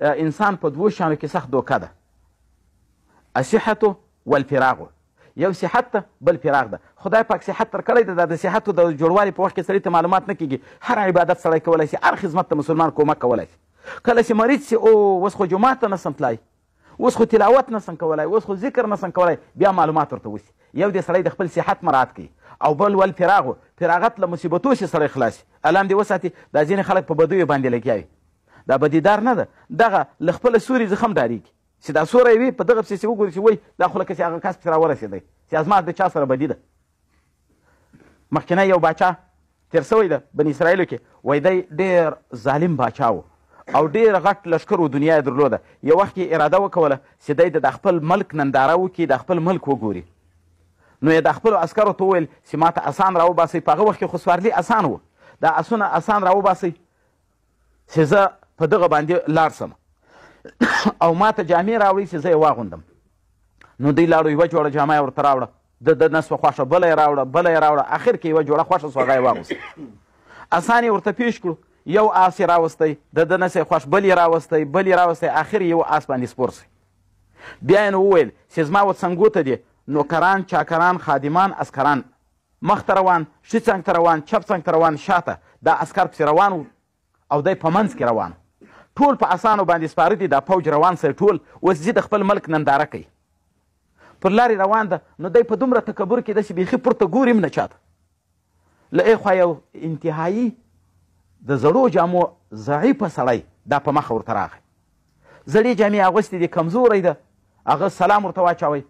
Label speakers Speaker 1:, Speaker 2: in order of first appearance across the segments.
Speaker 1: انسان په دوو شیانو کې سخت دوکه ده، الصحت والفراغ. یو صحت ده بل فراغ ده. خدای پاک صحت تر کړی ده، د صحت د جوړوالي په وخت کې سړي ته معلومات نه کېږي. هر عبادت سړی کولی شي، هر خدمت ته مسلمان کومک کولی شي. کله چې مریض شي اوس خو جومات ته نسم تلای، اوس خو تلاوت نسم کولی، اوس خو ذکر نسم کولی، بیا معلومات ورته وشي. یو د سړی د خپل صحت مراعات کوي، او بل والفراغ، فراغت له مصیبتو شي سړی خلاص شي. الله هم دې وساتي. دا ځینې خلک په بدیو باندې لګیا وي. دا بدیدار نه ده، دغه له خپله سوري زخم ډارېږي چې دا سوری وي په دغه پسې چې وګوري چې وایي دا خو لکه چې هغه کس پسې راورسېدی چې ازمات د چا سره بدي ده. مخکینی یو باچا تېر سوی ده بني اسرائیلو کې، وایي دی ډېر ظالم باچا و او ډېر غټ لښکر و دنیا یې درلوده. یو وخت کې اراده وکوله چې دی د خپل ملک ننداره وکړي، د خپل ملک وګوري. نو یې د خپلو عسکرو ته وویل چې ما ته اسان راوباسئ. په هغه وخت کې خو سوارلي اسان و، دا اسونه اسان راوباسئ چې زه په دغه باندې لاړ سم او ما ته جامې راوړئ چې زه یې واغوندم. نو دوی لاړو، یوه جوړه جامه یې ورته راوړه، د نه سوه خوښه، بله یې راوړه، بله یې راوړه، اخر کې یوه جوړه خوښه سوه، هغه یې واغوست. اسان یې ورته پیش کړو، یو آس یې راوستی، د ده نه سې خوښ، بل یې راوستی، بل یې راوستی، اخر یې یو آس باندې سپور سئ. بیا یې نو وویل چې زما و څنګو ته دي نوکران، چاکران، خادمان، اسکران، مخ ته روان، ښي څنګ ته روان، چپ څنګ ته روان، شاته دا اسکر پسې روان و او دی په منځ کې روان و. ټول په اسانو باندې سپاره دي، دا فوج روان سئ ټول، اوس ځي د خپل ملک ننداره کوي. پر لارې روان ده، نو دی په دومره تکبر کې داسې بیخي پورته ګوري هم نه چاته. له ای خوا یو انتهایي د زړو جامو ضعیفه سړی دا په مخه ورته راغی. زړې جامې اغوستې دي، کمزوری ده. هغه سلام ورته واچوئ،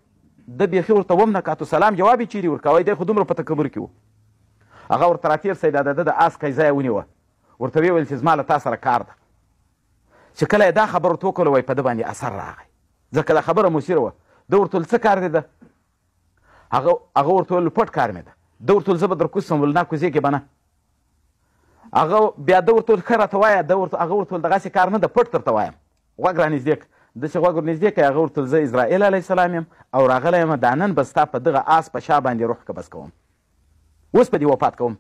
Speaker 1: ده بیخي ورته وم نه کاتو سلام جواب یې چیرې ورکوئ، دی خو دومره په تکبر کې و. هغه ورته راتېر سئ، دا د ده د آس قیضه یې ونیوه، ورته ویې ویل چې زما له تا سره کار ده. چې کله یې دا خبر ورته وکړله، وایي په ده باندې اثر راغی، ځکه دا خبره مثیره وه. ده ورته ویل څه کار دی ده؟ هغه ورته ویل پټ کار مې ده. ده ورته ویل زه به در کوز سم، ویل نه کوزېږې به نه. هغه بیا ده ورته ویل ښه راته وایه. هغه ورته ویل دغسې کار نه ده، پټ درته وایم، غوږ را نږدې کړه. ده چې غوږ ور نږدې کړی، هغه ورته ویل زه اسرائیل علیه السلام یم او راغلی یم دا نن به ستا په دغه آس په شا باندې روح قبض کوم، اوس به دې وفات کوم.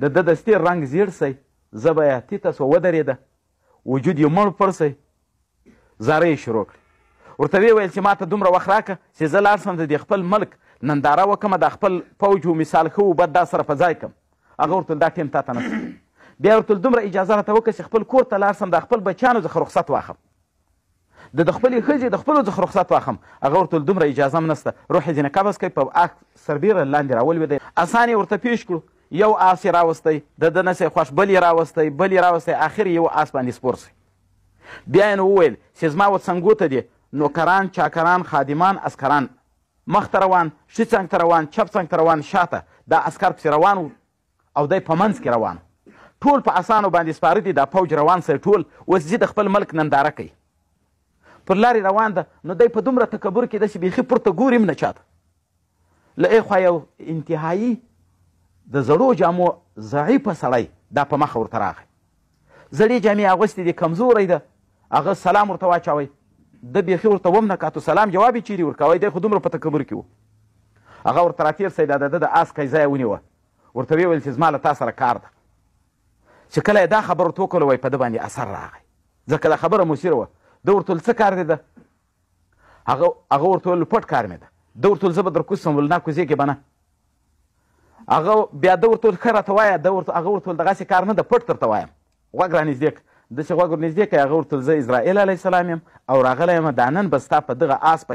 Speaker 1: د ده دستي رنګ زیړ سئ، زه به یې تیته سوه ودرېده، وجود یې مړ پړ سئ، زاره یې شروع کړې. ورته ویې ویل چې ما ته دومره وخت راکړه چې زه لاړ سم د دې خپل ملک ننداره وکړم، د خپل فوج و مثال ښه و بد دا سره په ځای کړم. هغه ورته ویل دا ټیم تا ته نشته. بیا ورته دومره اجازه راته وکړه چې خپل کور ته لاړ سم، د خپل بچیانو څخه رخصت واخلم، د خپلې ښځې د خپلو څخه رخصت واخلم. هغه ورته ویل دومره اجازه هم نشته، روح یې ځینې قبض کوي، په آس سربیره لاندې راولوېدی. اسان یې ورته پیش کړو، یو آس یې راوستی، د ده نه سې خوښ، بل یې راوستی، بل یې راوستی، اخر یې یو آس باندې سپور سئ. بیا یې نو وویل چې زما و څنګو ته دي نوکران، چاکران، خادمان، اسکران، مخ ته روان، ښي څنګ ته روان، چپ څنګ ته روان، شاته دا اسکر پسې روان و او دی په منځ کې روان و. ټول په اسانو باندې سپاره دي، دا فوج روان سئ ټول، اوس ځي د خپل ملک ننداره کوي. پر لارې روان ده، نو دی په دومره تکبر کې داسې بیخي پورته ګوري هم نه چاته. له ای خوا یو انتهایي د زړو جامو ضعیفه سړی دا په مخه ورته راغی. زړې جامې اغوستې دي، کمزوری ده. هغه سلام ورته واچوئ، ده بیخي ورته وم نه کاتو سلام جواب یې چیرې ورکوئ، دی خو دومره په تکبر کې و. هغه ورته راتېر سئ، دا د ده د آس قیضه یې ونیوه، ورته ویې ویل چې زما له تا سره کار ده. چې کله یې دا خبر ورته وکړله، وایي په ده باندې اثر راغی، ځکه دا خبره مثیره وه. ده ورته ویل څه کار دی ده؟ هغه ورته ویل پټ کار مې ده. ده ورته ویل زه به در کوز سم، ویل نه کوزېږې به نه. هغه بیا ده ورته ویل ښه راته وایه. هغه ورته ویل دغسې کار نه ده، پټ درته وایم، غوږ را نږدې کړه. ده چې غوږ ور نږدې کړی، هغه ورته ویل زه اسرائیل علیه السلام یم او راغلی یم دا نن به ستا په دغه آس